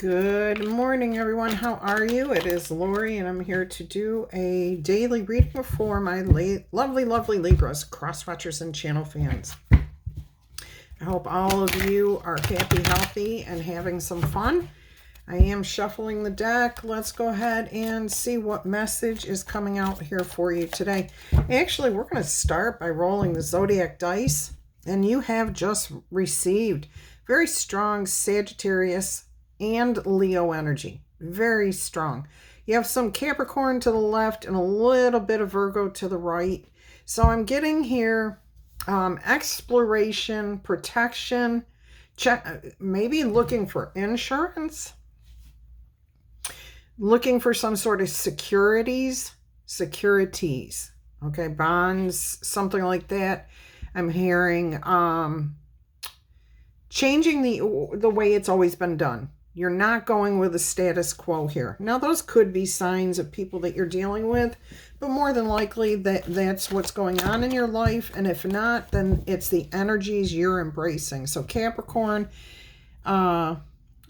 Good morning, everyone. How are you? It is Laurie, and I'm here to do a daily reading for my lovely Libras, cross-watchers, and channel fans. I hope all of you are happy, healthy, and having some fun. I am shuffling the deck. Let's go ahead and see what message is coming out here for you today. Actually, we're going to start by rolling the zodiac dice, and you have just received very strong Sagittarius and Leo energy. Very strong. You have some Capricorn to the left and a little bit of Virgo to the right. So I'm getting here exploration, protection, maybe looking for insurance, looking for some sort of securities, okay, bonds, something like that. I'm hearing changing the way it's always been done. You're not going with the status quo here. Now, those could be signs of people that you're dealing with, but more than likely that's what's going on in your life. And if not, then it's the energies you're embracing. So Capricorn, a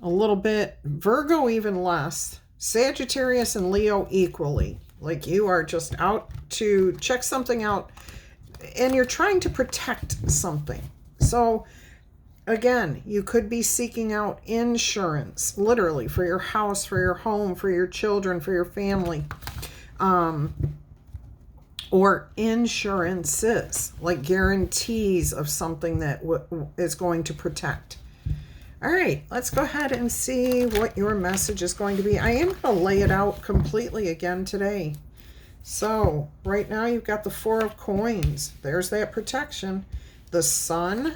little bit, Virgo even less, Sagittarius and Leo equally. Like you are just out to check something out and you're trying to protect something. So again, you could be seeking out insurance, literally, for your house, for your home, for your children, for your family, or insurances, like guarantees of something that is going to protect. All right, let's go ahead and see what your message is going to be. I am going to lay it out completely again today. So right now you've got the Four of Coins. There's that protection. The Sun,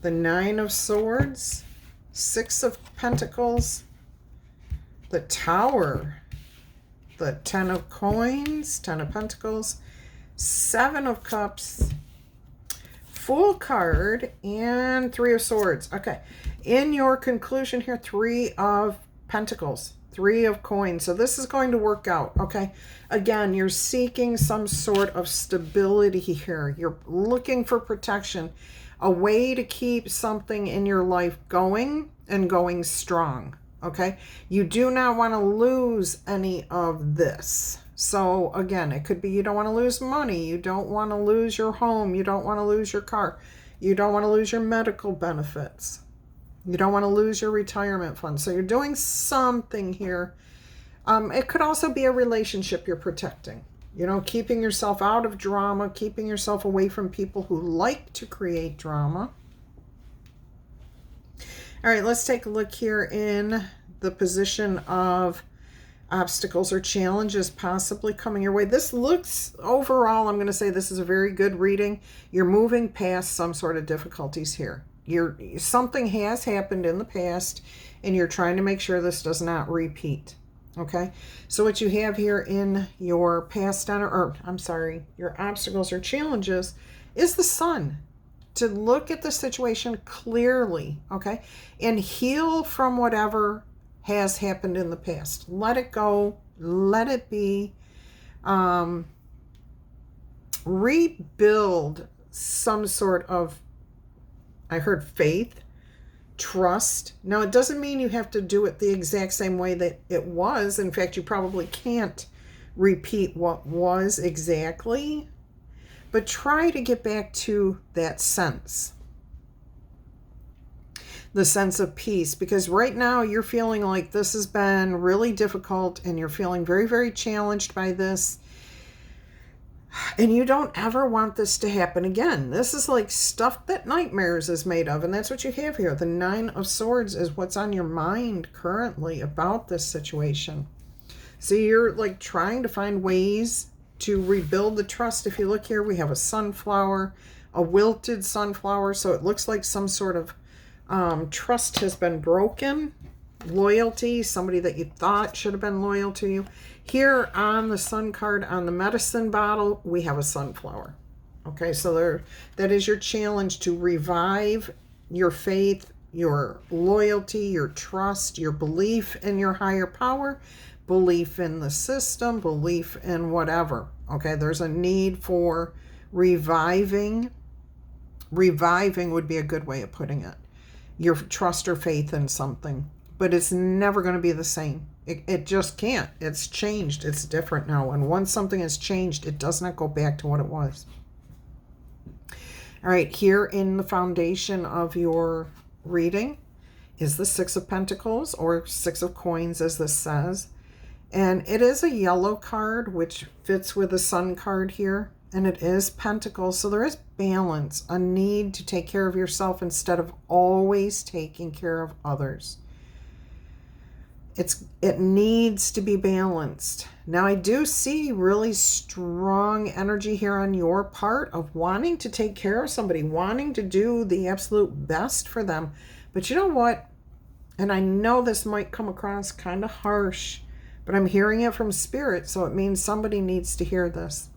the Nine of Swords, Six of Pentacles, the Tower, the Ten of Coins, Ten of Pentacles, Seven of Cups, Fool card, and Three of Swords. Okay, in your conclusion here, Three of Pentacles, Three of Coins. So this is going to work out, okay? Again, you're seeking some sort of stability here. You're looking for protection, a way to keep something in your life going and going strong, okay? You do not want to lose any of this. So again, it could be you don't want to lose money, you don't want to lose your home, you don't want to lose your car, you don't want to lose your medical benefits, you don't want to lose your retirement fund. So you're doing something here. It could also be a relationship you're protecting. You know, keeping yourself out of drama, keeping yourself away from people who like to create drama. All right, let's take a look here in the position of obstacles or challenges possibly coming your way. This looks, overall, I'm going to say this is a very good reading. You're moving past some sort of difficulties here. Something has happened in the past, and you're trying to make sure this does not repeat. Okay, so what you have here in your past, your obstacles or challenges is the Sun. To look at the situation clearly, okay, and heal from whatever has happened in the past. Let it go, let it be. Rebuild some sort of, I heard, faith, trust. Now, it doesn't mean you have to do it the exact same way that it was. In fact, you probably can't repeat what was exactly, but try to get back to that sense, the sense of peace, because right now you're feeling like this has been really difficult and you're feeling very, very challenged by this. And you don't ever want this to happen again. This is like stuff that nightmares is made of. And that's what you have here. The Nine of Swords is what's on your mind currently about this situation. So you're like trying to find ways to rebuild the trust. If you look here, we have a sunflower, a wilted sunflower. So it looks like some sort of trust has been broken. Loyalty, somebody that you thought should have been loyal to you. Here on the Sun card, on the medicine bottle, we have a sunflower. Okay, so that is your challenge to revive your faith, your loyalty, your trust, your belief in your higher power, belief in the system, belief in whatever. Okay, there's a need for reviving. Reviving would be a good way of putting it. Your trust or faith in something. but it's never going to be the same. It just can't. It's changed. It's different now. And once something has changed, it does not go back to what it was. All right, here in the foundation of your reading is the Six of Pentacles, or Six of Coins, as this says. And it is a yellow card, which fits with the Sun card here. And it is Pentacles. So there is balance, a need to take care of yourself instead of always taking care of others. It needs to be balanced. Now, I do see really strong energy here on your part of wanting to take care of somebody, wanting to do the absolute best for them. But you know what? And I know this might come across kind of harsh, but I'm hearing it from Spirit, so it means somebody needs to hear this.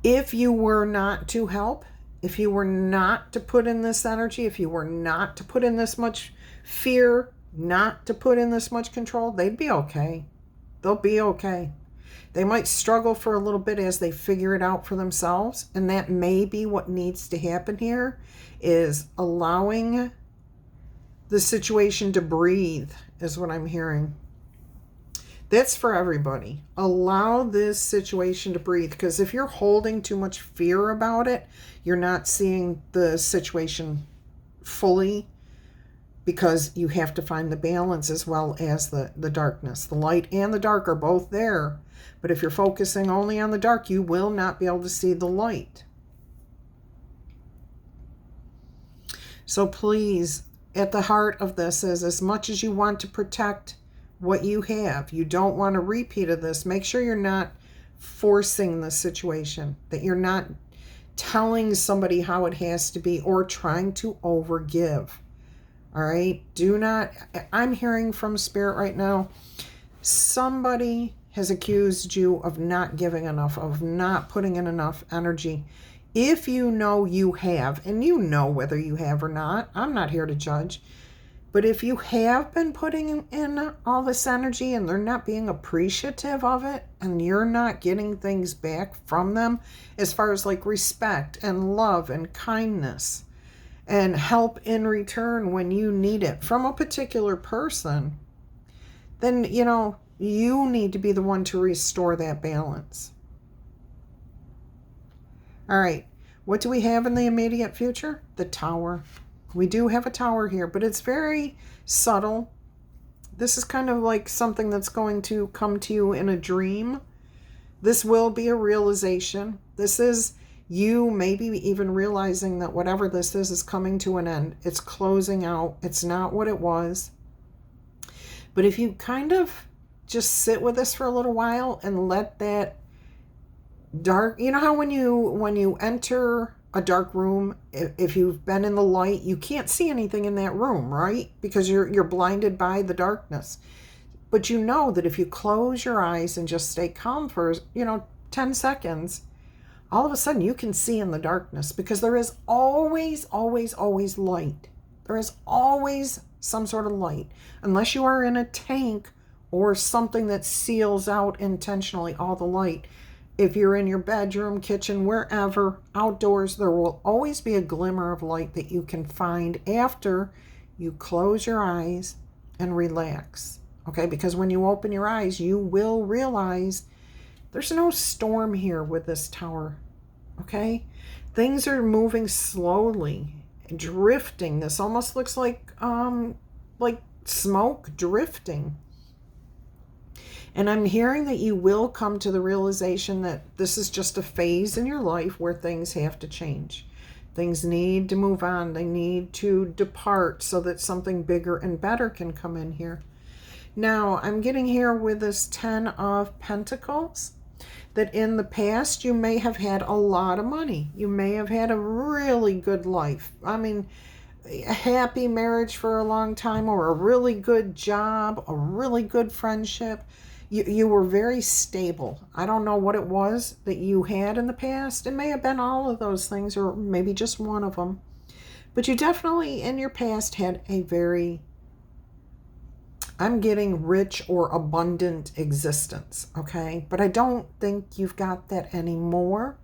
If you were not to help, if you were not to put in this energy, if you were not to put in this much fear, not to put in this much control, they'd be okay. They'll be okay. They might struggle for a little bit as they figure it out for themselves. And that may be what needs to happen here, is allowing the situation to breathe, is what I'm hearing. That's for everybody. Allow this situation to breathe, because if you're holding too much fear about it, you're not seeing the situation fully, because you have to find the balance as well as the darkness. The light and the dark are both there, but if you're focusing only on the dark, you will not be able to see the light. So please, at the heart of this is, as much as you want to protect what you have, you don't want a repeat of this. Make sure you're not forcing the situation, that you're not telling somebody how it has to be or trying to overgive. All right? Do not, I'm hearing from Spirit right now, somebody has accused you of not giving enough, of not putting in enough energy. If you know you have, and you know whether you have or not, I'm not here to judge, but if you have been putting in all this energy and they're not being appreciative of it, and you're not getting things back from them as far as like respect and love and kindness and help in return when you need it from a particular person, then, you know, you need to be the one to restore that balance. All right, what do we have in the immediate future? The Tower. We do have a Tower here, but it's very subtle. This is kind of like something that's going to come to you in a dream. This will be a realization. This is you maybe even realizing that whatever this is coming to an end. It's closing out. It's not what it was. But if you kind of just sit with this for a little while and let that dark, you know how when you enter a dark room, if you've been in the light, you can't see anything in that room, right? Because you're blinded by the darkness. But you know that if you close your eyes and just stay calm for, 10 seconds, all of a sudden you can see in the darkness, because there is always, always, always light. There is always some sort of light, unless you are in a tank or something that seals out intentionally all the light. If you're in your bedroom, kitchen, wherever, outdoors, there will always be a glimmer of light that you can find after you close your eyes and relax. Okay, because when you open your eyes, you will realize there's no storm here with this Tower. Okay, things are moving slowly, drifting. This almost looks like smoke drifting. And I'm hearing that you will come to the realization that this is just a phase in your life where things have to change. Things need to move on. They need to depart so that something bigger and better can come in here. Now, I'm getting here with this 10 of Pentacles, that in the past you may have had a lot of money. You may have had a really good life. I mean, a happy marriage for a long time, or a really good job, a really good friendship. You were very stable. I don't know what it was that you had in the past. It may have been all of those things, or maybe just one of them. But you definitely in your past had a very, I'm getting rich or abundant existence, okay? But I don't think you've got that anymore.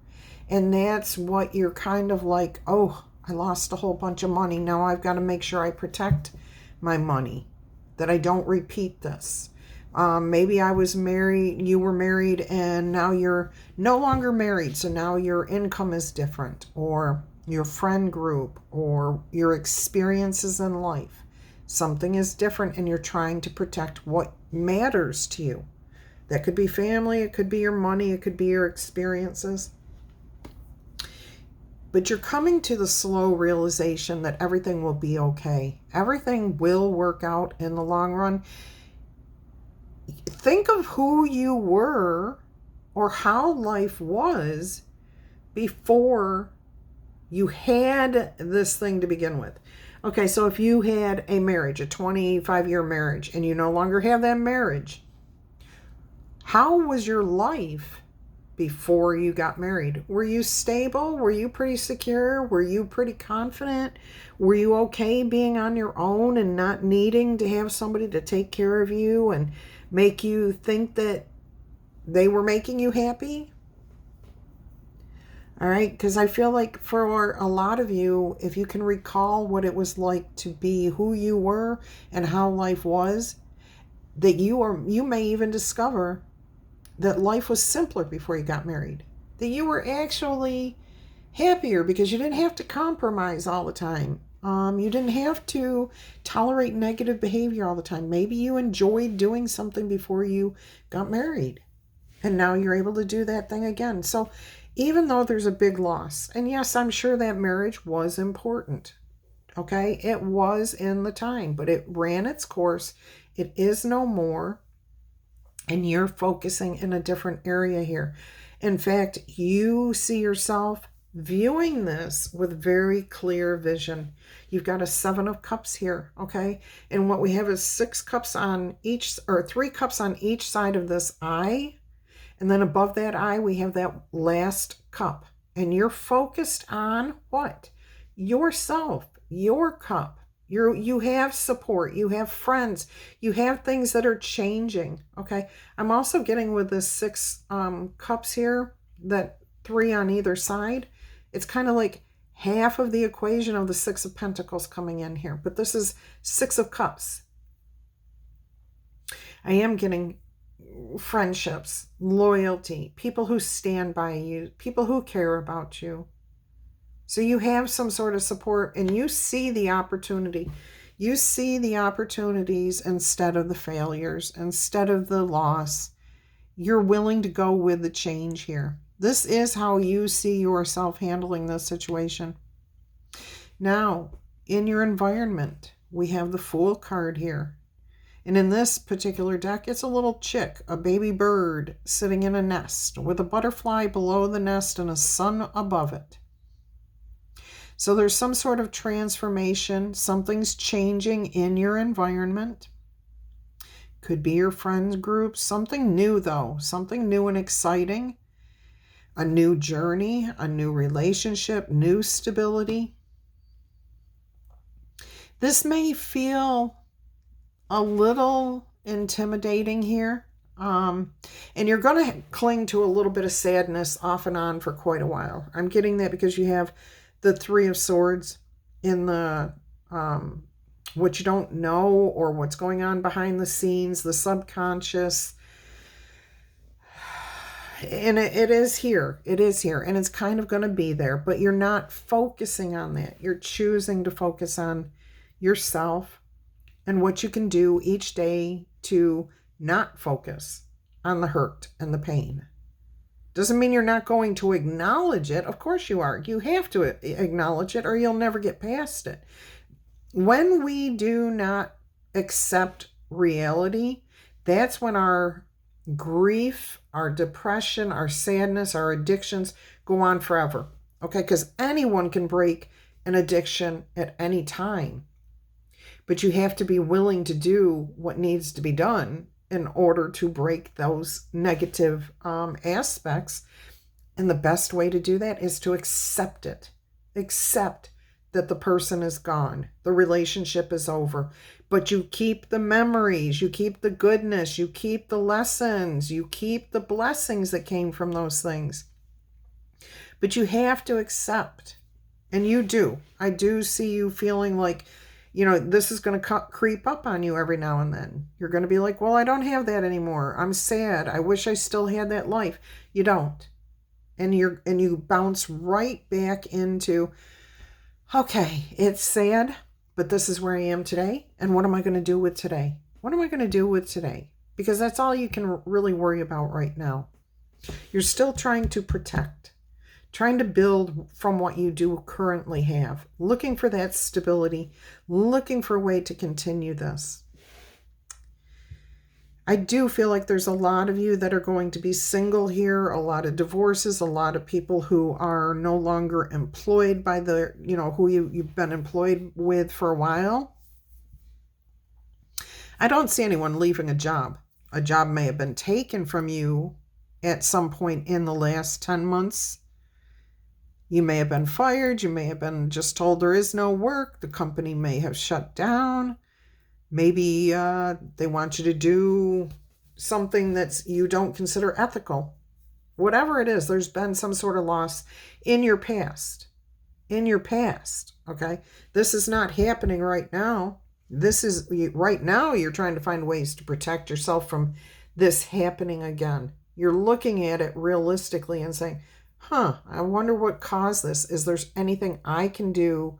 And that's what you're kind of like, oh, I lost a whole bunch of money. Now I've got to make sure I protect my money, that I don't repeat this. Maybe I was married, you were married, and now you're no longer married, so now your income is different, or your friend group, or your experiences in life. Something is different, and you're trying to protect what matters to you. That could be family, it could be your money, it could be your experiences. But you're coming to the slow realization that everything will be okay. Everything will work out in the long run. Think of who you were or how life was before you had this thing to begin with. Okay, so if you had a marriage, a 25-year marriage, and you no longer have that marriage, how was your life before you got married? Were you stable? Were you pretty secure? Were you pretty confident? Were you okay being on your own and not needing to have somebody to take care of you and make you think that they were making you happy? All right, because I feel like for a lot of you, if you can recall what it was like to be who you were and how life was, that you may even discover that life was simpler before you got married, that you were actually happier because you didn't have to compromise all the time. You didn't have to tolerate negative behavior all the time. Maybe you enjoyed doing something before you got married, and now you're able to do that thing again. So even though there's a big loss, and yes, I'm sure that marriage was important, okay? It was in the time, but it ran its course. It is no more. And you're focusing in a different area here. In fact, you see yourself viewing this with very clear vision. You've got a 7 of Cups here, okay? And what we have is 6 cups on each, or 3 cups on each side of this eye. And then above that eye, we have that last cup. And you're focused on what? Yourself, your cup. You have support, you have friends, you have things that are changing, okay? I'm also getting with this 6 cups here, that 3 on either side. It's kind of like half of the equation of the 6 of Pentacles coming in here, but this is 6 of Cups. I am getting friendships, loyalty, people who stand by you, people who care about you. So you have some sort of support, and you see the opportunity. You see the opportunities instead of the failures, instead of the loss. You're willing to go with the change here. This is how you see yourself handling this situation. Now, in your environment, we have the Fool card here. And in this particular deck, it's a little chick, a baby bird sitting in a nest with a butterfly below the nest and a sun above it. So there's some sort of transformation. Something's changing in your environment. Could be your friends group. Something new, though. Something new and exciting. A new journey, a new relationship, new stability. This may feel a little intimidating here. And you're going to cling to a little bit of sadness off and on for quite a while. I'm getting that because you have the 3 of Swords in the what you don't know, or what's going on behind the scenes, the subconscious. And it is here. It is here. And it's kind of going to be there. But you're not focusing on that. You're choosing to focus on yourself and what you can do each day to not focus on the hurt and the pain. Doesn't mean you're not going to acknowledge it. Of course you are. You have to acknowledge it, or you'll never get past it. When we do not accept reality, that's when our grief, our depression, our sadness, our addictions go on forever. Okay, because anyone can break an addiction at any time. But you have to be willing to do what needs to be done in order to break those negative aspects. And the best way to do that is to accept it. Accept that the person is gone. The relationship is over. But you keep the memories. You keep the goodness. You keep the lessons. You keep the blessings that came from those things. But you have to accept And you do. I do see you feeling like, you know, this is going to creep up on you every now and then. You're going to be like, well, I don't have that anymore. I'm sad. I wish I still had that life. You don't. And you bounce right back into, okay, it's sad, but this is where I am today. And what am I going to do with today? What am I going to do with today? Because that's all you can really worry about right now. You're still trying to protect. Trying to build from what you do currently have, looking for that stability, looking for a way to continue this. I do feel like there's a lot of you that are going to be single here, a lot of divorces, a lot of people who are no longer employed by the, you know, who you've been employed with for a while. I don't see anyone leaving a job. A job may have been taken from you at some point in the last 10 months. You may have been fired. You may have been just told there is no work. The company may have shut down. Maybe they want you to do something that you don't consider ethical. Whatever it is, there's been some sort of loss in your past. In your past, okay? This is not happening right now. This is, right now, you're trying to find ways to protect yourself from this happening again. You're looking at it realistically and saying, I wonder what caused this. Is there anything I can do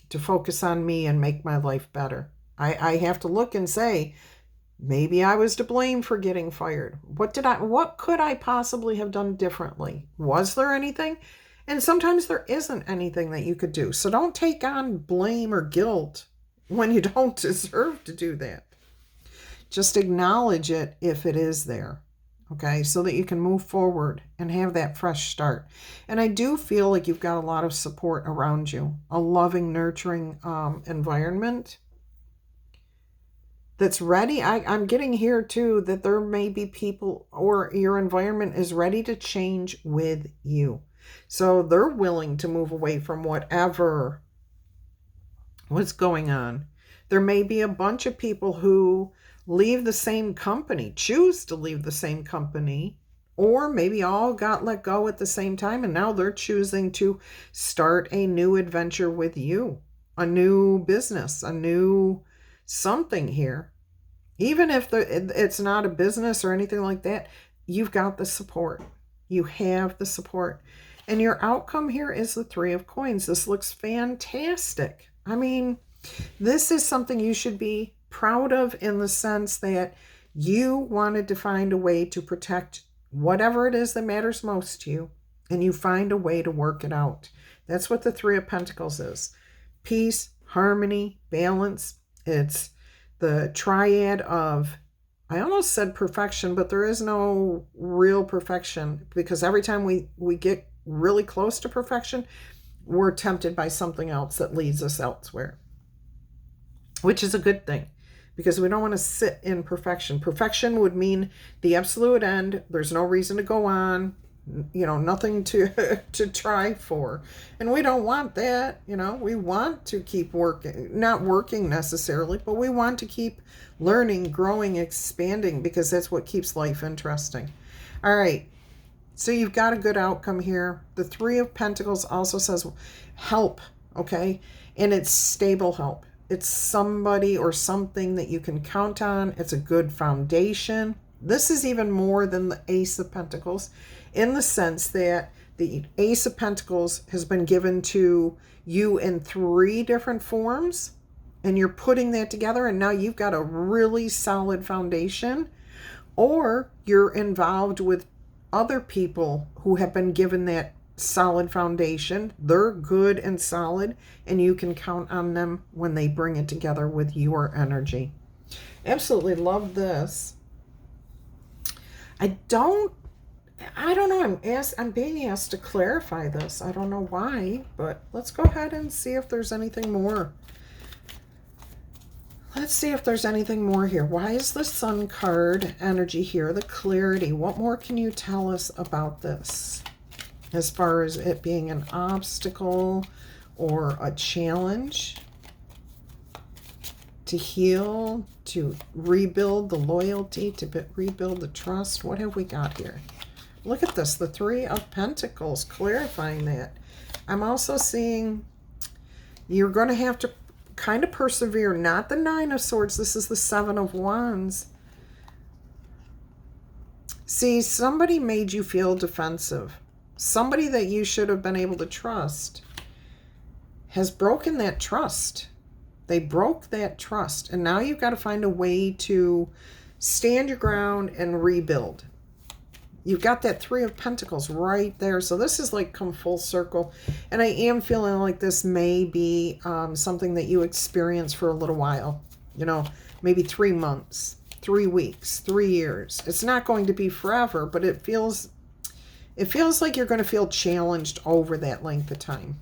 to focus on me and make my life better? I have to look and say, maybe I was to blame for getting fired. What could I possibly have done differently? Was there anything? And sometimes there isn't anything that you could do. So don't take on blame or guilt when you don't deserve to do that. Just acknowledge it if it is there. Okay, so that you can move forward and have that fresh start. And I do feel like you've got a lot of support around you, a loving, nurturing environment that's ready. I'm getting here too that there may be people or your environment is ready to change with you. So they're willing to move away from what's going on. There may be a bunch of people who leave the same company, choose to leave the same company, or maybe all got let go at the same time and now they're choosing to start a new adventure with you, a new business, a new something here. Even if it's not a business or anything like that, you've got the support. You have the support. And your outcome here is the 3 of Coins. This looks fantastic. I mean, this is something you should be proud of in the sense that you wanted to find a way to protect whatever it is that matters most to you, and you find a way to work it out. That's what the 3 of Pentacles is. Peace, harmony, balance. It's the triad of, I almost said perfection, but there is no real perfection, because every time we get really close to perfection, we're tempted by something else that leads us elsewhere, which is a good thing. Because we don't want to sit in perfection. Perfection would mean the absolute end. There's no reason to go on. You know, nothing to try for. And we don't want that. You know, we want to keep working. Not working necessarily, but we want to keep learning, growing, expanding, because that's what keeps life interesting. All right. So you've got a good outcome here. The 3 of Pentacles also says help, okay? And it's stable help. It's somebody or something that you can count on. It's a good foundation. This is even more than the Ace of Pentacles in the sense that the Ace of Pentacles has been given to you in 3 different forms, and you're putting that together, and now you've got a really solid foundation, or you're involved with other people who have been given that solid foundation. They're good and solid, and you can count on them when they bring it together with your energy. Absolutely love this. I don't know. I'm being asked to clarify this. I don't know why, but let's go ahead and see if there's anything more. Let's see if there's anything more here. Why is the Sun card energy here? The clarity. What more can you tell us about this? As far as it being an obstacle or a challenge to heal, to rebuild the loyalty, to rebuild the trust. What have we got here? Look at this, the 3 of Pentacles, clarifying that. I'm also seeing You're going to have to kind of persevere. Not the Nine of Swords. This is the Seven of Wands. See, somebody made you feel defensive. Somebody that you should have been able to trust has broken that trust. They broke that trust. And now you've got to find a way to stand your ground and rebuild. You've got that Three of Pentacles right there. So this is like come full circle. And I am feeling like this may be something that you experience for a little while. You know, maybe 3 months, 3 weeks, 3 years. It's not going to be forever, but it feels like you're going to feel challenged over that length of time.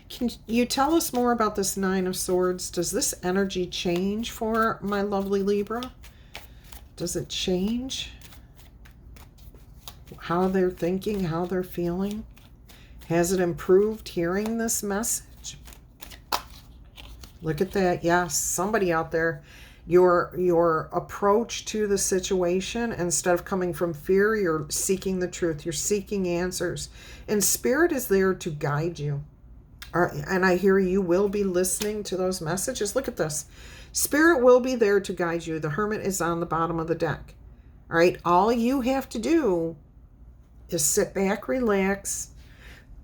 Can you tell us more about this Nine of Swords? Does this energy change for my lovely Libra? Does it change how they're thinking, how they're feeling? Has it improved hearing this message? Look at that. Yes, somebody out there, your approach to the situation, instead of coming from fear, you're seeking the truth. You're seeking answers. And Spirit is there to guide you. And I hear you will be listening to those messages. Look at this. Spirit will be there to guide you. The Hermit is on the bottom of the deck. All right. All you have to do is sit back, relax.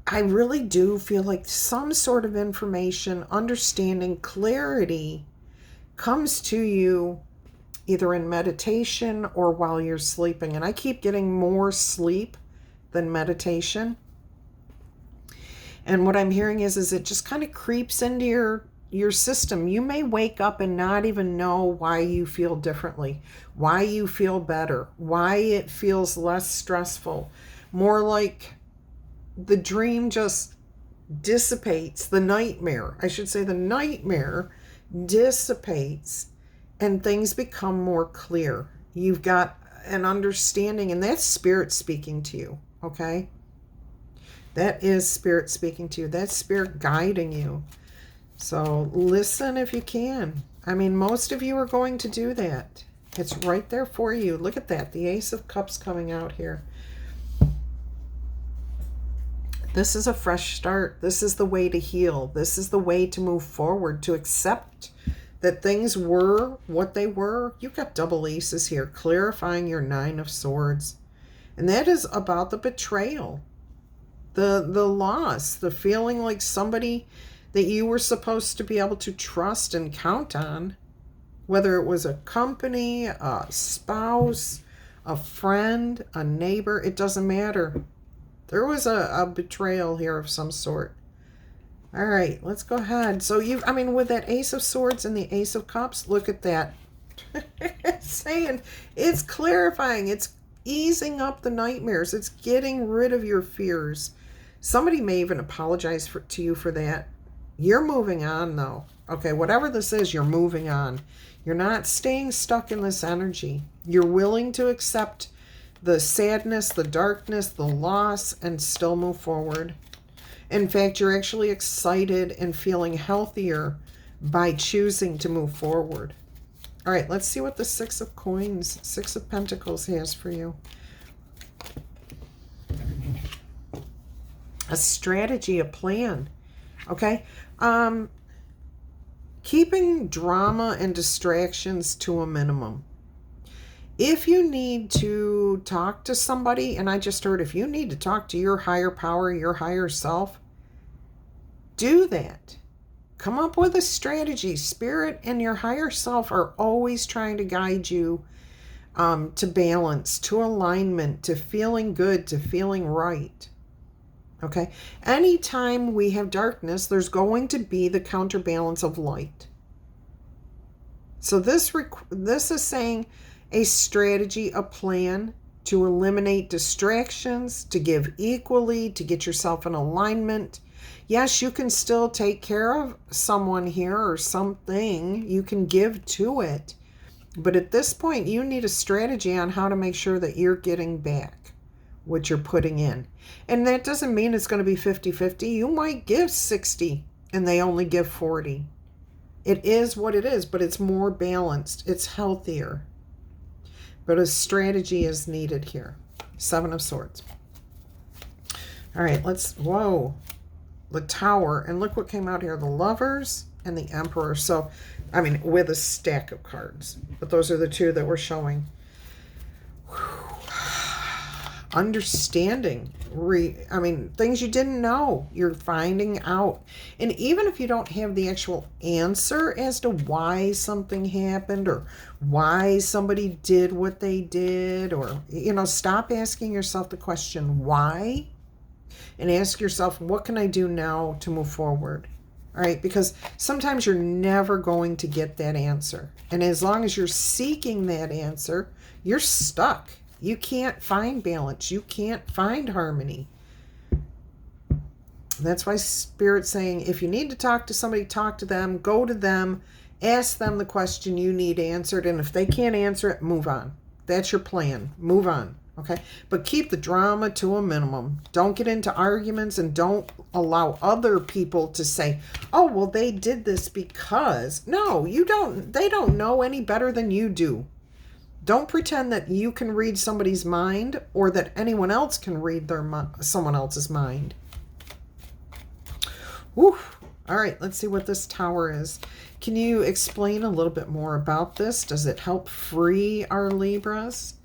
I really do feel like some sort of information, understanding, clarity comes to you either in meditation or while you're sleeping. And I keep getting more sleep than meditation. And what I'm hearing is it just kind of creeps into your system. You may wake up and not even know why you feel differently, why you feel better, why it feels less stressful. More like the dream just dissipates, the nightmare. I should say the nightmare dissipates and things become more clear. You've got an understanding, and that's Spirit speaking to you, okay? That is Spirit speaking to you. That's Spirit guiding you. So listen if you can. I mean, most of you are going to do that. It's right there for you. Look at that. The Ace of Cups coming out here. This is a fresh start. This is the way to heal. This is the way to move forward, to accept that things were what they were. You've got double aces here, clarifying your Nine of Swords. And that is about the betrayal. The loss, the feeling like somebody that you were supposed to be able to trust and count on, whether it was a company, a spouse, a friend, a neighbor, it doesn't matter. There was a betrayal here of some sort. All right, let's go ahead. So with that Ace of Swords and the Ace of Cups, look at that. It's saying, it's clarifying, it's easing up the nightmares, it's getting rid of your fears. Somebody may even apologize to you for that. You're moving on, though. Okay, whatever this is, you're moving on. You're not staying stuck in this energy. You're willing to accept the sadness, the darkness, the loss, and still move forward. In fact, you're actually excited and feeling healthier by choosing to move forward. All right, let's see what the Six of Coins, Six of Pentacles has for you. A strategy, a plan. Okay. Keeping drama and distractions to a minimum. If you need to talk to somebody, and I just heard if you need to talk to your higher power, your higher self, do that. Come up with a strategy. Spirit and your higher self are always trying to guide you to balance, to alignment, to feeling good, to feeling right. Okay? Anytime we have darkness, there's going to be the counterbalance of light. So this is saying a strategy, a plan to eliminate distractions, to give equally, to get yourself in alignment. Yes, you can still take care of someone here or something. You can give to it. But at this point, you need a strategy on how to make sure that you're getting back what you're putting in. And that doesn't mean it's going to be 50-50. You might give 60 and they only give 40. It is what it is, but it's more balanced. It's healthier. But a strategy is needed here. Seven of Swords. All right, whoa. the Tower, and look what came out here, the Lovers and the Emperor. So, I mean, with a stack of cards, but those are the two that we're showing. Understanding, things you didn't know, you're finding out. And even if you don't have the actual answer as to why something happened or why somebody did what they did, or, stop asking yourself the question, why? And ask yourself, what can I do now to move forward? All right, because sometimes you're never going to get that answer. And as long as you're seeking that answer, you're stuck. You can't find balance. You can't find harmony. That's why Spirit's saying, if you need to talk to somebody, talk to them, go to them, ask them the question you need answered. And if they can't answer it, move on. That's your plan. Move on. Okay. But keep the drama to a minimum. Don't get into arguments, and don't allow other people to say, oh, well, they did this because. No, you don't. They don't know any better than you do. Don't pretend that you can read somebody's mind, or that anyone else can read someone else's mind. Whew. All right, let's see what this Tower is. Can you explain a little bit more about this? Does it help free our Libras?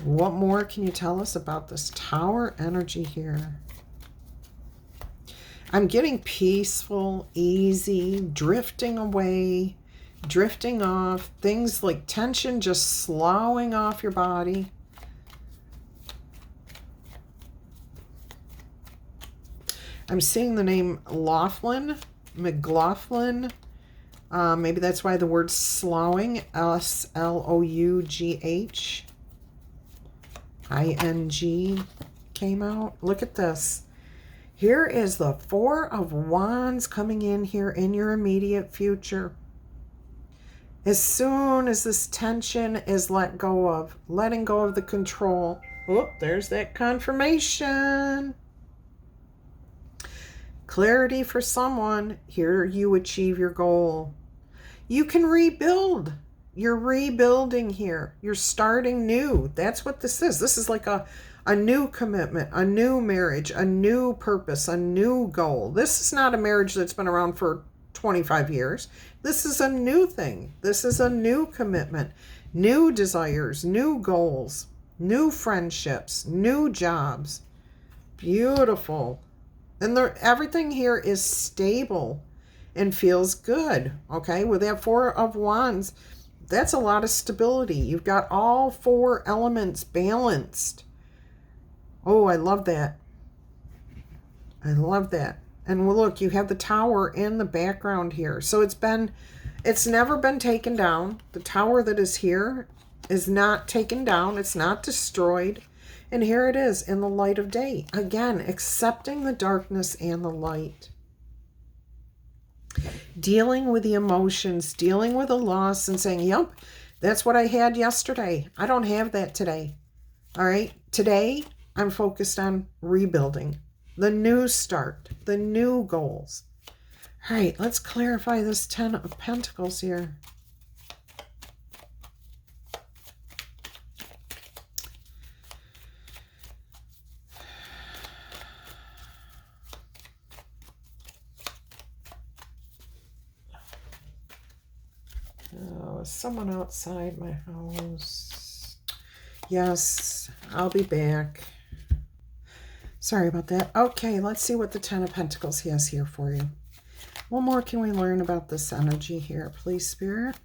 What more can you tell us about this Tower energy here? I'm getting peaceful, easy, drifting away, drifting off, things like tension just slowing off your body. I'm seeing the name McLaughlin. Maybe that's why the word slowing, SLOUGHING came out. Look at this. Here is the Four of Wands coming in here in your immediate future. As soon as this tension is letting go of the control. Oh, there's that confirmation. Clarity for someone. Here you achieve your goal. You can rebuild. You're rebuilding here. You're starting new. That's what this is. This is like a new commitment, a new marriage, a new purpose, a new goal. This is not a marriage that's been around for 25 years. This is a new thing. This is a new commitment, new desires, new goals, new friendships, new jobs. Beautiful. And everything here is stable and feels good. Okay, with that Four of Wands, that's a lot of stability. You've got all four elements balanced. Oh, I love that. I love that. And look, you have the Tower in the background here. So it's never been taken down. The Tower that is here is not taken down. It's not destroyed. And here it is in the light of day. Again, accepting the darkness and the light. Dealing with the emotions, dealing with the loss, and saying, yep, that's what I had yesterday. I don't have that today. All right. Today, I'm focused on rebuilding, the new start, the new goals. All right, let's clarify this 10 of Pentacles here. Oh, is someone outside my house? Yes, I'll be back. Sorry about that. Okay, let's see what the 10 of Pentacles has here for you. What more can we learn about this energy here, please, Spirit?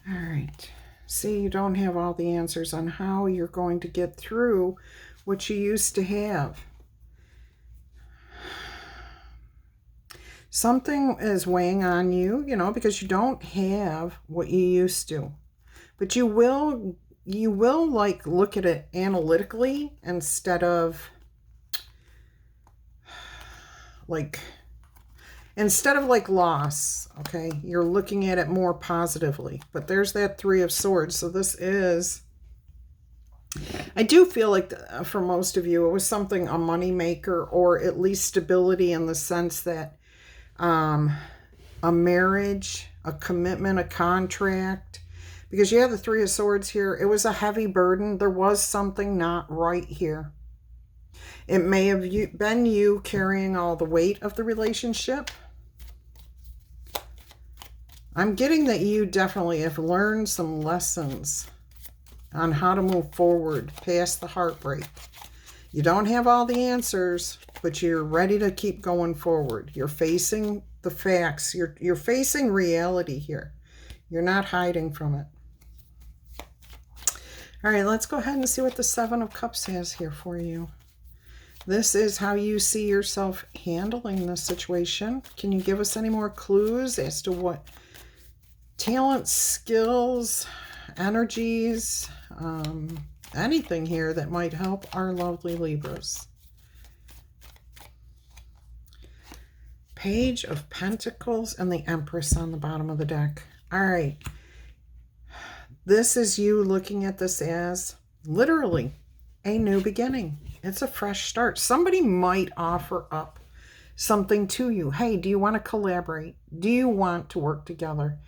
All right. See, you don't have all the answers on how you're going to get through what you used to have. Something is weighing on you, because you don't have what you used to. But you will like look at it analytically instead of like loss, okay? You're looking at it more positively. But there's that Three of Swords. So this is I do feel like for most of you, it was something, a money maker, or at least stability in the sense that a marriage, a commitment, a contract, because you have the Three of Swords here. It was a heavy burden. There was something not right here. It may have been you carrying all the weight of the relationship. I'm getting that you definitely have learned some lessons on how to move forward past the heartbreak. You don't have all the answers, but you're ready to keep going forward. You're facing the facts. You're facing reality here. You're not hiding from it. All right, let's go ahead and see what the Seven of Cups has here for you. This is how you see yourself handling this situation. Can you give us any more clues as to what talents, skills, energies, anything here that might help our lovely Libras? Page of Pentacles and the Empress on the bottom of the deck. All right. This is you looking at this as literally a new beginning. It's a fresh start. Somebody might offer up something to you. Hey, do you want to collaborate? Do you want to work together?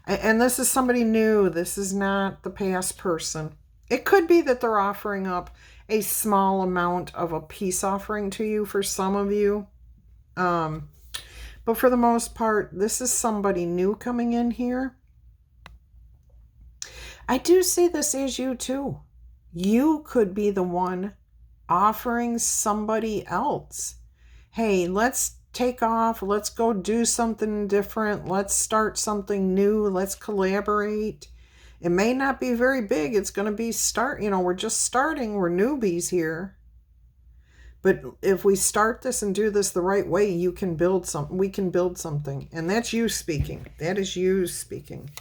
And this is somebody new. This is not the past person. It could be that they're offering up a small amount of a peace offering to you for some of you. But for the most part, this is somebody new coming in here. I do see this as you too. You could be the one offering somebody else. Hey, let's take off. Let's go do something different. Let's start something new. Let's collaborate. It may not be very big. It's going to be we're just starting. We're newbies here. But if we start this and do this the right way, you can build something. We can build something. And that's you speaking. That is you speaking.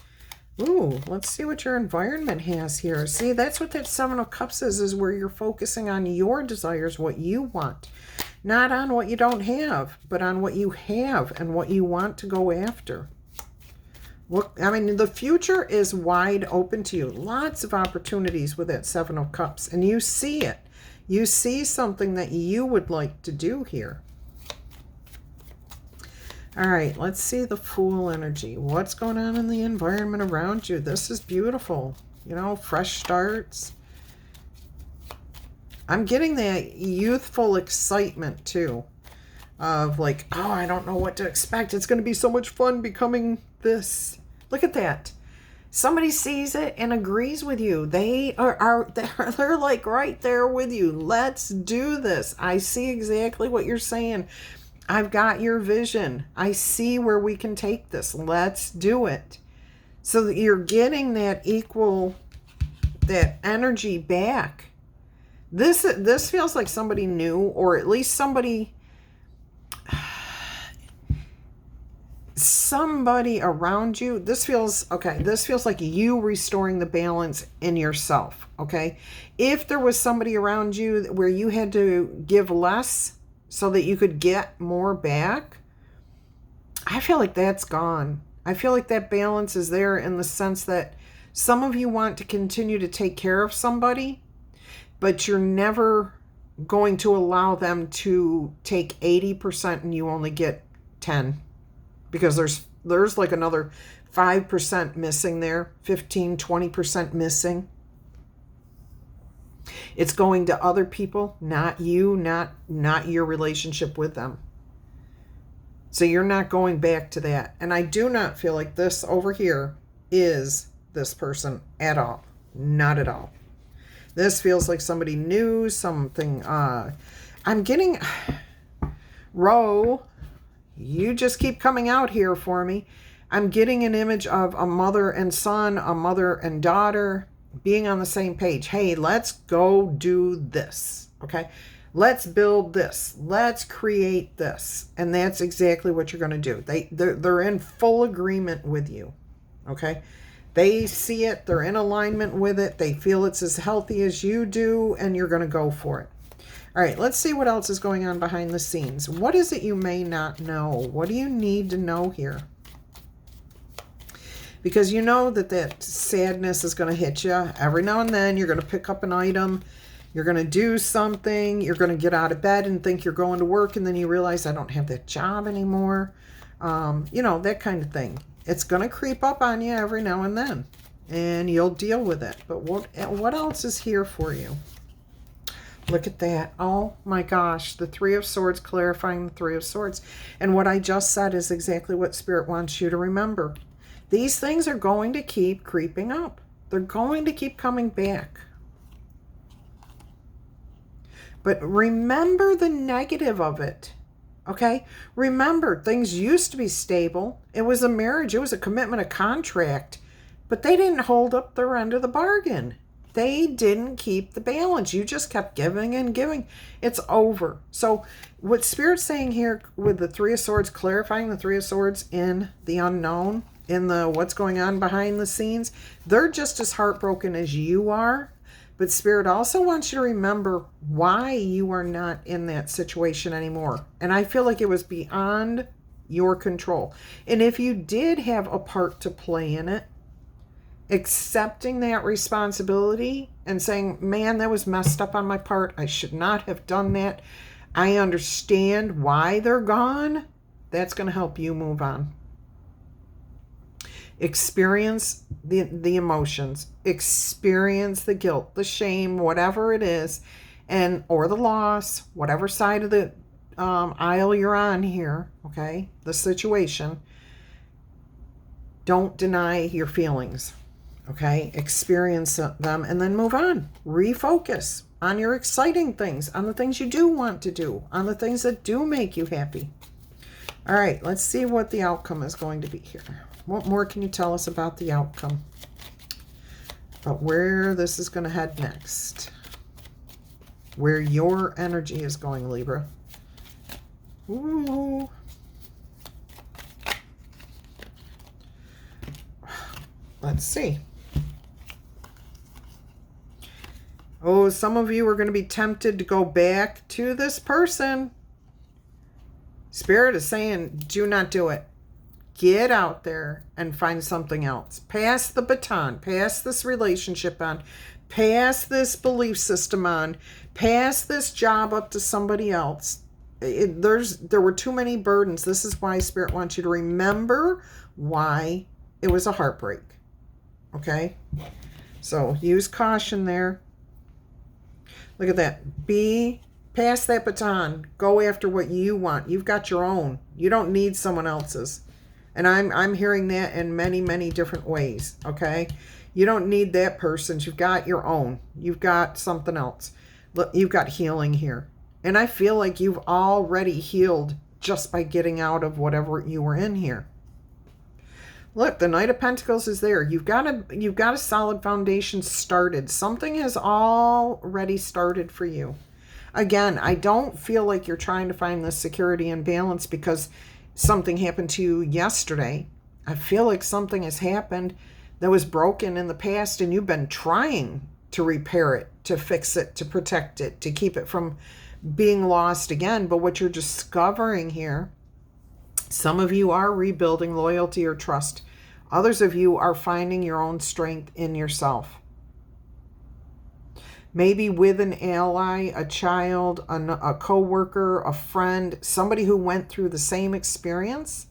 Ooh, let's see what your environment has here. See, that's what that Seven of Cups is where you're focusing on your desires, what you want. Not on what you don't have, but on what you have and what you want to go after. Look, I mean, the future is wide open to you. Lots of opportunities with that Seven of Cups, and you see it. You see something that you would like to do here. All right, let's see the Fool energy. What's going on in the environment around you? This is beautiful. You know, fresh starts. I'm getting that youthful excitement too. Of like, oh, I don't know what to expect. It's going to be so much fun becoming this. Look at that. Somebody sees it and agrees with you. They're like right there with you. Let's do this. I see exactly what you're saying. I've got your vision. I see where we can take this. Let's do it. So that you're getting that that energy back. This feels like somebody new, or at least somebody around you. This feels like you restoring the balance in yourself. Okay. If there was somebody around you where you had to give less so that you could get more back, I feel like that's gone. I feel like that balance is there in the sense that some of you want to continue to take care of somebody, but you're never going to allow them to take 80% and you only get 10, because there's like another 5% missing there, 15, 20% missing. It's going to other people, not you, not your relationship with them. So you're not going back to that. And I do not feel like this over here is this person at all. Not at all. This feels like somebody new, something. I'm getting, Ro, you just keep coming out here for me. I'm getting an image of a mother and son, a mother and daughter being on the same page. Hey, let's go do this. Okay. Let's build this. Let's create this. And that's exactly what you're going to do. They're in full agreement with you. Okay. They see it. They're in alignment with it. They feel it's as healthy as you do, and you're going to go for it. All right. Let's see what else is going on behind the scenes. What is it you may not know? What do you need to know here? because you know that sadness is going to hit you every now and then. You're going to pick up an item. You're going to do something. You're going to get out of bed and think you're going to work, and then you realize, I don't have that job anymore. That kind of thing. It's going to creep up on you every now and then, and you'll deal with it. But what else is here for you? Look at that. Oh my gosh. The Three of Swords, clarifying the Three of Swords. And what I just said is exactly what Spirit wants you to remember. These things are going to keep creeping up. They're going to keep coming back. But remember the negative of it. Okay? Remember, things used to be stable. It was a marriage. It was a commitment, a contract. But they didn't hold up their end of the bargain. They didn't keep the balance. You just kept giving and giving. It's over. So what Spirit's saying here with the Three of Swords, clarifying the Three of Swords in the unknown, in the what's going on behind the scenes, they're just as heartbroken as you are. But Spirit also wants you to remember why you are not in that situation anymore. And I feel like it was beyond your control. And if you did have a part to play in it, accepting that responsibility and saying, man, that was messed up on my part. I should not have done that. I understand why they're gone. That's going to help you move on. Experience the emotions. Experience the guilt, the shame, whatever it is, or the loss, whatever side of the aisle you're on here, okay, the situation. Don't deny your feelings. Okay, experience them and then move on. Refocus on your exciting things, on the things you do want to do, on the things that do make you happy. All right, let's see what the outcome is going to be here. What more can you tell us about the outcome? About where this is going to head next. Where your energy is going, Libra. Ooh. Let's see. Oh, some of you are going to be tempted to go back to this person. Spirit is saying, do not do it. Get out there and find something else. Pass the baton. Pass this relationship on. Pass this belief system on. Pass this job up to somebody else. There were too many burdens. This is why Spirit wants you to remember why it was a heartbreak. Okay? So use caution there. Look at that. Pass that baton. Go after what you want. You've got your own. You don't need someone else's. And I'm hearing that in many, many different ways. Okay? You don't need that person's. You've got your own. You've got something else. Look, you've got healing here. And I feel like you've already healed just by getting out of whatever you were in here. Look, the Knight of Pentacles is there. You've got a solid foundation started. Something has already started for you. Again, I don't feel like you're trying to find this security and balance because something happened to you yesterday. I feel like something has happened that was broken in the past and you've been trying to repair it, to fix it, to protect it, to keep it from being lost again. But what you're discovering here, some of you are rebuilding loyalty or trust. Others of you are finding your own strength in yourself. Maybe with an ally, a child, a co-worker, a friend, somebody who went through the same experience.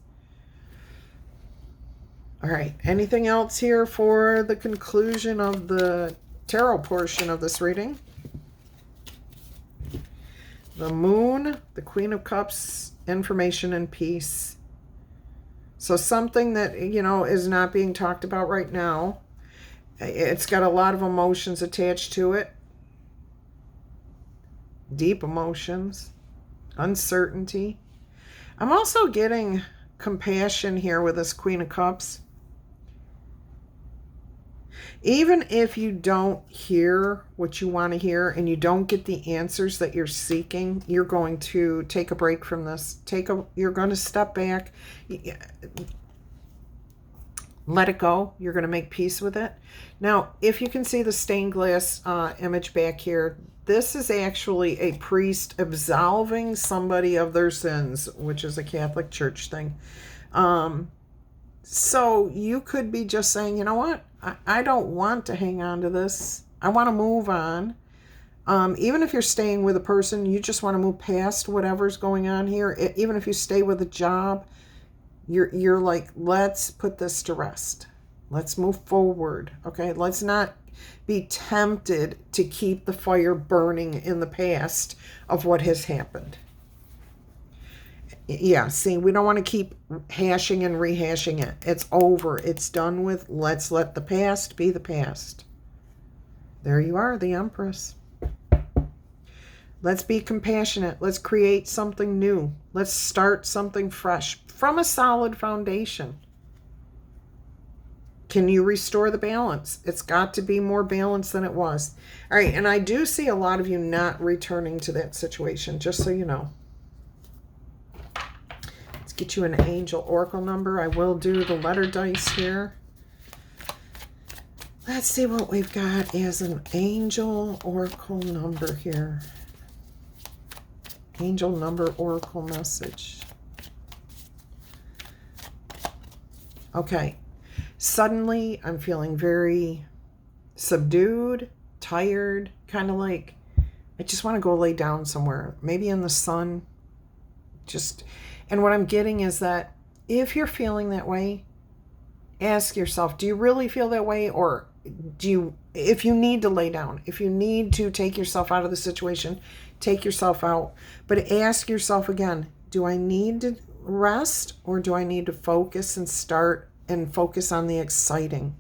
All right. Anything else here for the conclusion of the tarot portion of this reading? The Moon, the Queen of Cups, information and peace. So something that, is not being talked about right now. It's got a lot of emotions attached to it. Deep emotions. Uncertainty. I'm also getting compassion here with this Queen of Cups. Even if you don't hear what you want to hear and you don't get the answers that you're seeking, you're going to take a break from this. You're going to step back. Let it go. You're going to make peace with it. Now, if you can see the stained glass image back here, this is actually a priest absolving somebody of their sins, which is a Catholic Church thing. So you could be just saying, you know what? I don't want to hang on to this. I want to move on. Even if you're staying with a person, you just want to move past whatever's going on here. Even if you stay with a job, you're like, let's put this to rest. Let's move forward. Okay. Let's not be tempted to keep the fire burning in the past of what has happened. Yeah, see, we don't want to keep hashing and rehashing it. It's over. It's done with. Let's let the past be the past. There you are, the Empress. Let's be compassionate. Let's create something new. Let's start something fresh from a solid foundation. Can you restore the balance? It's got to be more balanced than it was. All right, and I do see a lot of you not returning to that situation, just so you know. Let's get you an angel oracle number. I will do the letter dice here. Let's see what we've got as an angel oracle number here. Angel number oracle message. Okay. Suddenly, I'm feeling very subdued, tired, kind of like I just want to go lay down somewhere, maybe in the sun. And what I'm getting is that if you're feeling that way, ask yourself, do you really feel that way? Or if you need to lay down, if you need to take yourself out of the situation, take yourself out. But ask yourself again, do I need to rest, or do I need to focus and focus on the exciting?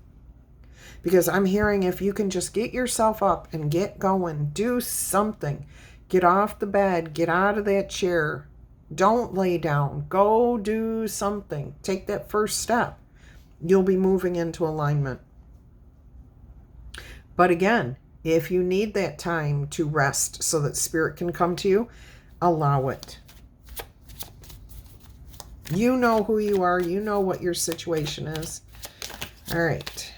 Because I'm hearing if you can just get yourself up and get going, do something, get off the bed, get out of that chair, don't lay down, go do something, take that first step, you'll be moving into alignment. But again, if you need that time to rest so that spirit can come to you, allow it. You know who you are. You know what your situation is. All right.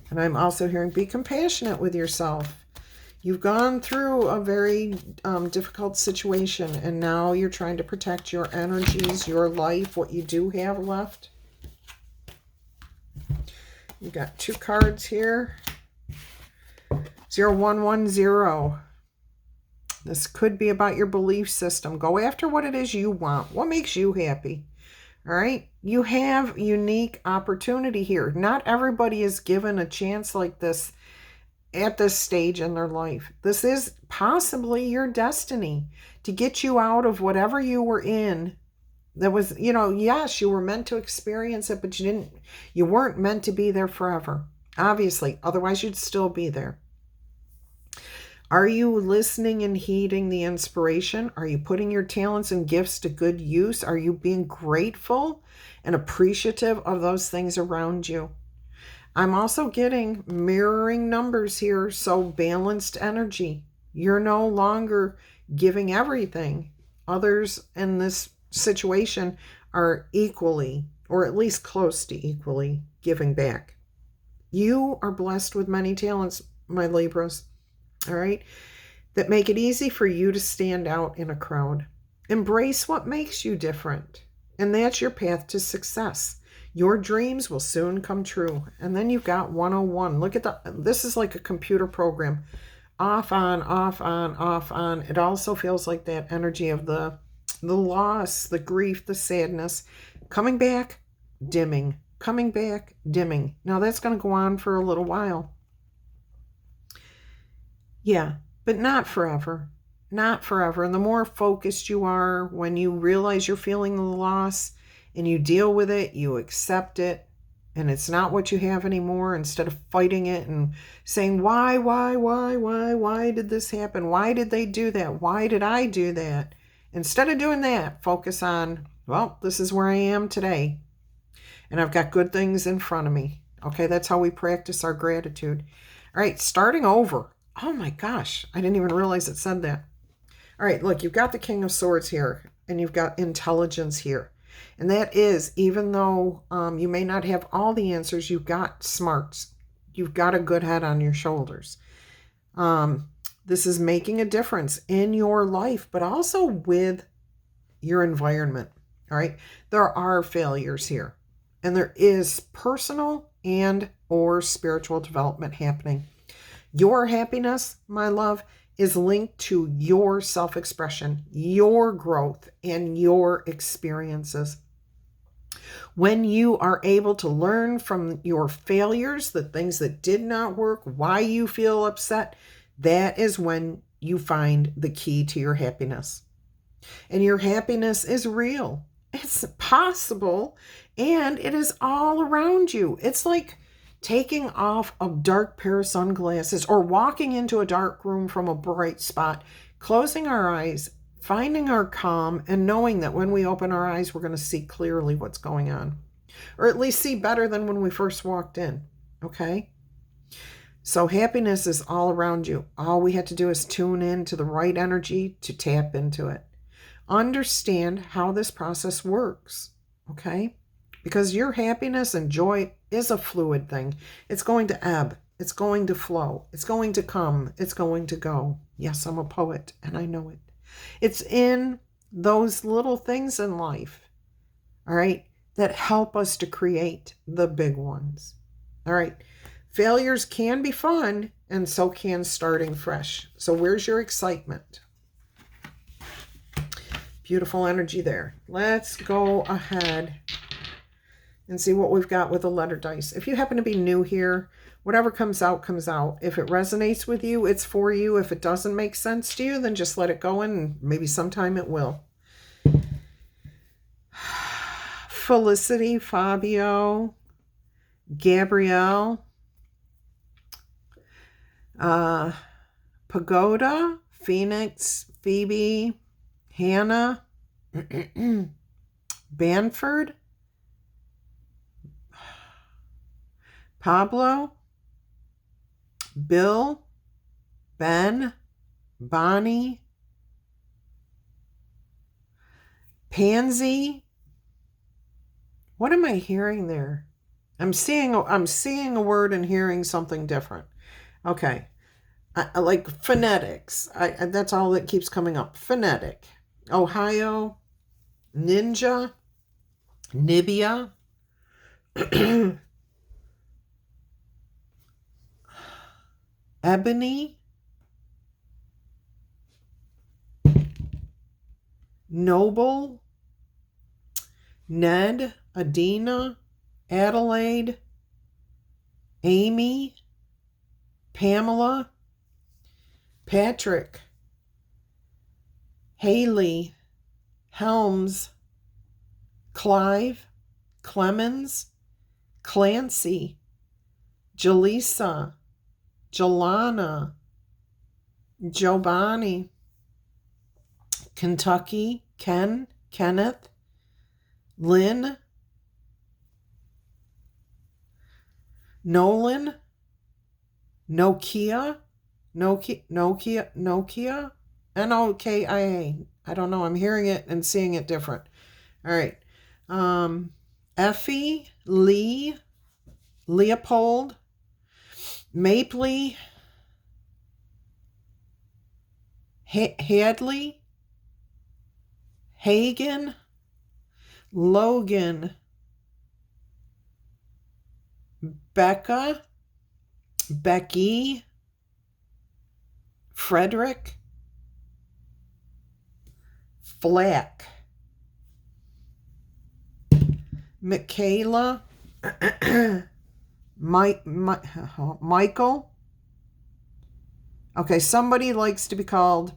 And I'm also hearing, be compassionate with yourself. You've gone through a very difficult situation, and now you're trying to protect your energies, your life, what you do have left. You got 2 cards here. 0110. This could be about your belief system. Go after what it is you want. What makes you happy? All right. You have unique opportunity here. Not everybody is given a chance like this at this stage in their life. This is possibly your destiny to get you out of whatever you were in. That was, yes, you were meant to experience it, but you weren't meant to be there forever. Obviously, otherwise you'd still be there. Are you listening and heeding the inspiration? Are you putting your talents and gifts to good use? Are you being grateful and appreciative of those things around you? I'm also getting mirroring numbers here, so balanced energy. You're no longer giving everything. Others in this situation are equally, or at least close to equally, giving back. You are blessed with many talents, my Libras. All right, that make it easy for you to stand out in a crowd. Embrace what makes you different, and that's your path to success. Your dreams will soon come true. And then you've got 101. Look at this is like a computer program. Off, on, off, on, off, on. It also feels like that energy of the loss, the grief, the sadness. Coming back, dimming. Coming back, dimming. Now that's going to go on for a little while. Yeah, but not forever. Not forever. And the more focused you are, when you realize you're feeling the loss and you deal with it, you accept it, and it's not what you have anymore, instead of fighting it and saying, why did this happen? Why did they do that? Why did I do that? Instead of doing that, focus on, well, this is where I am today, and I've got good things in front of me. Okay, that's how we practice our gratitude. All right, starting over. Oh my gosh, I didn't even realize it said that. All right, look, you've got the King of Swords here, and you've got intelligence here. And that is, even though you may not have all the answers, you've got smarts. You've got a good head on your shoulders. This is making a difference in your life, but also with your environment. All right, there are failures here. And there is personal and or spiritual development happening. Your happiness, my love, is linked to your self-expression, your growth, and your experiences. When you are able to learn from your failures, the things that did not work, why you feel upset, that is when you find the key to your happiness. And your happiness is real. It's possible, and it is all around you. It's like taking off a dark pair of sunglasses or walking into a dark room from a bright spot, closing our eyes, finding our calm, and knowing that when we open our eyes, we're going to see clearly what's going on, or at least see better than when we first walked in. Okay? So happiness is all around you. All we have to do is tune in to the right energy to tap into it. Understand how this process works, okay? Because your happiness and joy is a fluid thing. It's going to ebb. It's going to flow. It's going to come. It's going to go. Yes, I'm a poet, and I know it. It's in those little things in life, all right, that help us to create the big ones. All right. Failures can be fun, and so can starting fresh. So where's your excitement? Beautiful energy there. Let's go ahead and see what we've got with the letter dice. If you happen to be new here, whatever comes out, comes out. If it resonates with you, it's for you. If it doesn't make sense to you, then just let it go, and maybe sometime it will. Felicity, Fabio, Gabrielle, Pagoda, Phoenix, Phoebe, Hannah, Banford, Pablo, Bill, Ben, Bonnie, Pansy. What am I hearing there? I'm seeing a word and hearing something different. Okay. I like phonetics. That's all that keeps coming up. Phonetic. Ohio, Ninja, Nibia, Ebony, Noble, Ned, Adina, Adelaide, Amy, Pamela, Patrick, Haley, Helms, Clive, Clemens, Clancy, Jaleesa, Jelana, Giovanni, Kentucky, Ken, Kenneth, Lynn, Nolan, Nokia, Nokia, N-O-K-I-A. I don't know. I'm hearing it and seeing it different. All right. Effie, Lee, Leopold, Mapley, Hadley, Hagen, Logan, Becca, Becky, Frederick, Flack, Michaela, Michael. Okay, somebody likes to be called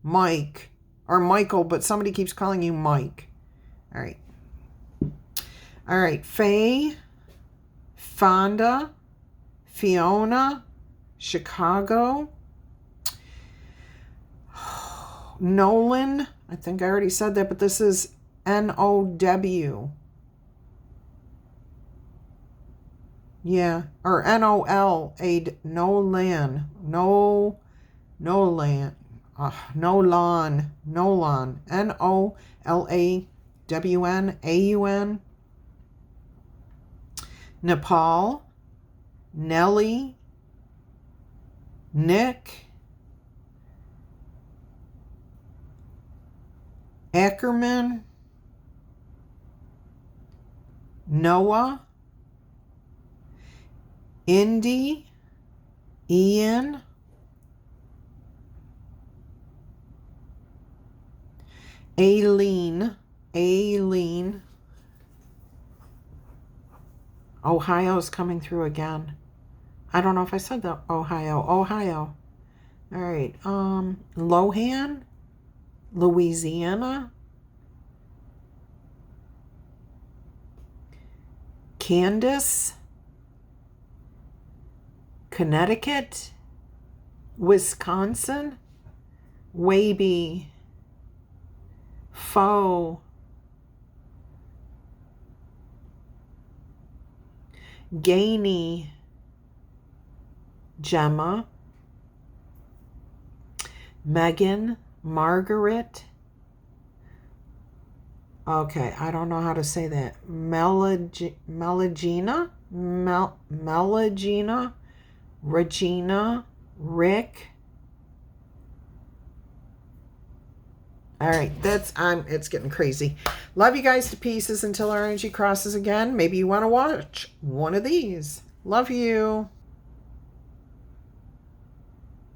Mike or Michael, but somebody keeps calling you Mike. All right. All right. Faye, Fonda, Fiona, Chicago, Nolan. I think I already said that, but this is N-O-W. Yeah, or N-O-L-A, Nolan, Nolan, N-O-L-A-W-N, A-U-N, Nepal, Nellie, Nick, Ackerman, Noah, Indy, Ian, Aileen, Ohio's coming through again. I don't know if I said that. Ohio. All right. Lohan, Louisiana, Candace, Connecticut, Wisconsin, Waby, Foe, Gainey, Gemma, Megan, Margaret. Okay, I don't know how to say that. Melagina, Regina, Rick. All right, it's getting crazy. Love you guys to pieces until our energy crosses again. Maybe you want to watch one of these. Love you.